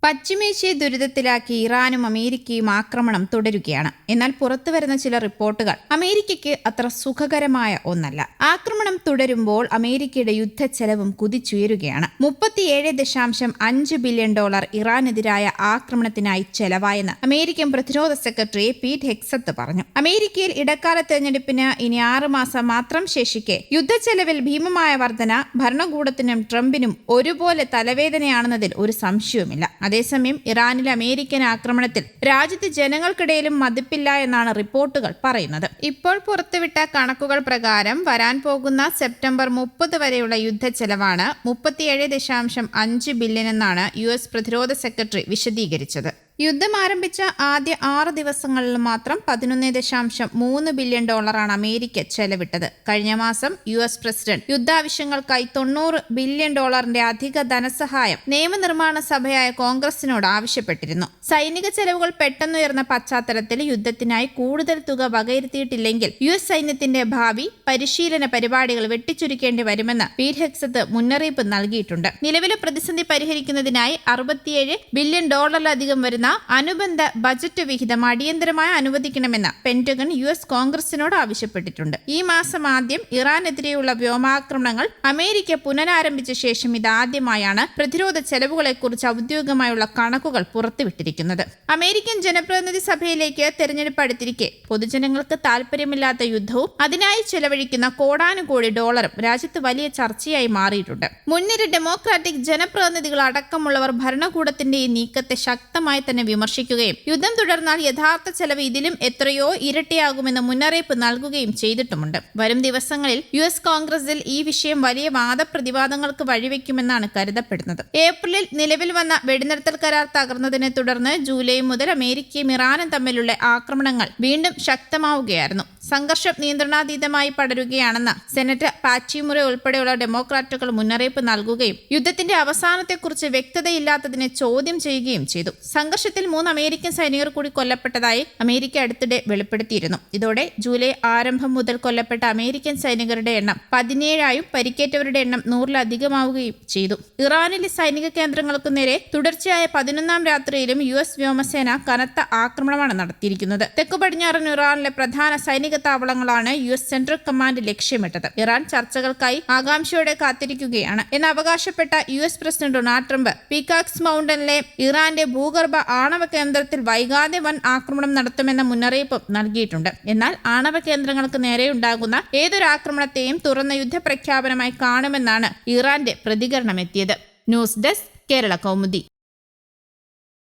പശ്ചിമേഷ്യയെ ദുരിതത്തിലാക്കി ഇറാനും അമേരിക്കയും ആക്രമണം തുടരുകയാണ്. എന്നാൽ പുറത്തുവരുന്ന ചില റിപ്പോർട്ടുകൾ അമേരിക്കയ്ക്ക് അത്ര സുഖകരമായ ഒന്നല്ല. ആക്രമണം തുടരുമ്പോൾ അമേരിക്കയുടെ യുദ്ധച്ചെലവും കുതിച്ചുയരുകയാണ്. $37.5 ബില്യൺ ഇറാനെതിരായ ആക്രമണത്തിനായി ചെലവായെന്ന് അമേരിക്കൻ പ്രതിരോധ സെക്രട്ടറി പീറ്റ് ഹെക്സത്ത് പറഞ്ഞു. അമേരിക്കയിൽ ഇടക്കാല തെരഞ്ഞെടുപ്പിന് ഇനി 6 മാസം മാത്രം ശേഷിക്കെ യുദ്ധച്ചെലവിൽ ഭീമമായ വർധന ഭരണകൂടത്തിനും ട്രംപിനും ഒരുപോലെ തലവേദനയാണെന്നതിൽ ഒരു സംശയവുമില്ല. അതേസമയം ഇറാനിലെ അമേരിക്കൻ ആക്രമണത്തിൽ രാജ്യത്തെ ജനങ്ങൾക്കിടയിലും മതിപ്പില്ല എന്നാണ് റിപ്പോർട്ടുകൾ പറയുന്നത്. ഇപ്പോൾ പുറത്തുവിട്ട കണക്കുകൾ പ്രകാരം വരാൻ പോകുന്ന സെപ്റ്റംബർ 30 വരെയുള്ള യുദ്ധച്ചെലവാണ് $37.5 ബില്യൺ എന്നാണ് US പ്രതിരോധ സെക്രട്ടറി വിശദീകരിച്ചത്. യുദ്ധം ആരംഭിച്ച ആദ്യ 6 ദിവസങ്ങളിൽ മാത്രം $11.3 ബില്യൺ അമേരിക്ക ചെലവിട്ടത്. കഴിഞ്ഞ മാസം US പ്രസിഡന്റ് യുദ്ധാവശ്യങ്ങൾക്കായി $90 ബില്യൺ അധിക ധനസഹായം നിയമനിർമ്മാണ സഭയായ കോൺഗ്രസിനോട് ആവശ്യപ്പെട്ടിരുന്നു. സൈനിക ചെലവുകൾ പെട്ടെന്നുയർന്ന പശ്ചാത്തലത്തിൽ യുദ്ധത്തിനായി കൂടുതൽ തുക വകയിരുത്തിയിട്ടില്ലെങ്കിൽ US സൈന്യത്തിന്റെ ഭാവി പരിശീലന പരിപാടികൾ വെട്ടിച്ചുരുക്കേണ്ടി വരുമെന്ന് പീറ്റ് ഹെക്സത്ത് മുന്നറിയിപ്പ് നൽകിയിട്ടുണ്ട്. നിലവിലെ പ്രതിസന്ധി പരിഹരിക്കുന്നതിനായി $67 ബില്യൺ വരുന്ന അനുബന്ധ ബജറ്റ് വിഹിതം അടിയന്തരമായി അനുവദിക്കണമെന്ന് പെന്റഗൺ US കോൺഗ്രസിനോട് ആവശ്യപ്പെട്ടിട്ടുണ്ട്. ഈ മാസം ആദ്യം ഇറാനെതിരെയുള്ള വ്യോമാക്രമണങ്ങൾ അമേരിക്ക പുനരാരംഭിച്ച ശേഷം ഇതാദ്യമായാണ് പ്രതിരോധ ചെലവുകളെക്കുറിച്ച് ഔദ്യോഗികമായുള്ള കണക്കുകൾ പുറത്തുവിട്ടിരിക്കുന്നത്. അമേരിക്കൻ ജനപ്രതിനിധി സഭയിലേക്ക് തെരഞ്ഞെടുപ്പ് അടുത്തിരിക്കെ പൊതുജനങ്ങൾക്ക് താൽപര്യമില്ലാത്ത യുദ്ധവും അതിനായി ചെലവഴിക്കുന്ന കോടാനുകോടി ഡോളറും രാജ്യത്ത് വലിയ ചർച്ചയായി മാറിയിട്ടുണ്ട്. മുൻനിര ഡെമോക്രാറ്റിക് ജനപ്രതിനിധികൾ അടക്കമുള്ളവർ ഭരണകൂടത്തിന്റെ ഈ നീക്കത്തെ ശക്തമായി തന്നെ വിമർശിക്കുകയും യുദ്ധം തുടർന്നാൽ യഥാർത്ഥ ചെലവ് ഇതിലും എത്രയോ ഇരട്ടിയാകുമെന്ന് മുന്നറിയിപ്പ് നൽകുകയും ചെയ്തിട്ടുമുണ്ട്. വരും ദിവസങ്ങളിൽ US കോൺഗ്രസിൽ ഈ വിഷയം വലിയ വാദപ്രതിവാദങ്ങൾക്ക് വഴിവെക്കുമെന്നാണ് കരുതപ്പെടുന്നത്. ഏപ്രിലിൽ നിലവിൽ വന്ന വെടിനിർത്തൽ കരാർ തകർന്നതിനെ തുടർന്ന് ജൂലൈ മുതൽ അമേരിക്കയും ഇറാനും തമ്മിലുള്ള ആക്രമണങ്ങൾ വീണ്ടും ശക്തമാവുകയായിരുന്നു. സംഘർഷം നിയന്ത്രണാതീതമായി പടരുകയാണെന്ന് സെനറ്റർ പാറ്റി മുറെ ഉൾപ്പെടെയുള്ള ഡെമോക്രാറ്റുകൾ മുന്നറിയിപ്പ് നൽകുകയും യുദ്ധത്തിന്റെ അവസാനത്തെക്കുറിച്ച് വ്യക്തതയില്ലാത്തതിനെ ചോദ്യം ചെയ്യുകയും ചെയ്തു. സംഘർഷത്തിൽ 3 അമേരിക്കൻ സൈനികർ കൂടി കൊല്ലപ്പെട്ടതായി അമേരിക്ക അടുത്തിടെ വെളിപ്പെടുത്തിയിരുന്നു. ഇതോടെ ജൂലൈ ആരംഭം മുതൽ കൊല്ലപ്പെട്ട അമേരിക്കൻ സൈനികരുടെ എണ്ണം 17ആയും പരിക്കേറ്റവരുടെ എണ്ണം 100-ലധികമാവുകയും ചെയ്തു. ഇറാനിലെ സൈനിക കേന്ദ്രങ്ങൾക്കു നേരെ തുടർച്ചയായ 11ാം രാത്രിയിലും US വ്യോമസേന കനത്ത ആക്രമണമാണ് നടത്തിയിരിക്കുന്നത്. തെക്കു പടിഞ്ഞാറൻ ഇറാനിലെ പ്രധാന സൈനിക താവളങ്ങളാണ് US സെൻട്രൽ കമാൻഡ് ലക്ഷ്യമിട്ടത്. ഇറാൻ ചർച്ചകൾക്കായി ആകാംക്ഷയോടെ കാത്തിരിക്കുകയാണ് എന്ന് അവകാശപ്പെട്ട US പ്രസിഡന്റ് ഡൊണാൾഡ് ട്രംപ് പീകാക്സ് മൗണ്ടനിലെ ഇറാന്റെ ഭൂഗർഭ ആണവ കേന്ദ്രത്തിൽ വൈകാതെ വൻ ആക്രമണം നടത്തുമെന്ന മുന്നറിയിപ്പും നൽകിയിട്ടുണ്ട്. എന്നാൽ ആണവ കേന്ദ്രങ്ങൾക്ക് നേരെയുണ്ടാകുന്ന ഏതൊരു ആക്രമണത്തെയും തുറന്ന യുദ്ധപ്രഖ്യാപനമായി കാണുമെന്നാണ് ഇറാന്റെ പ്രതികരണമെത്തിയത്. News desk Kerala Kaumudi.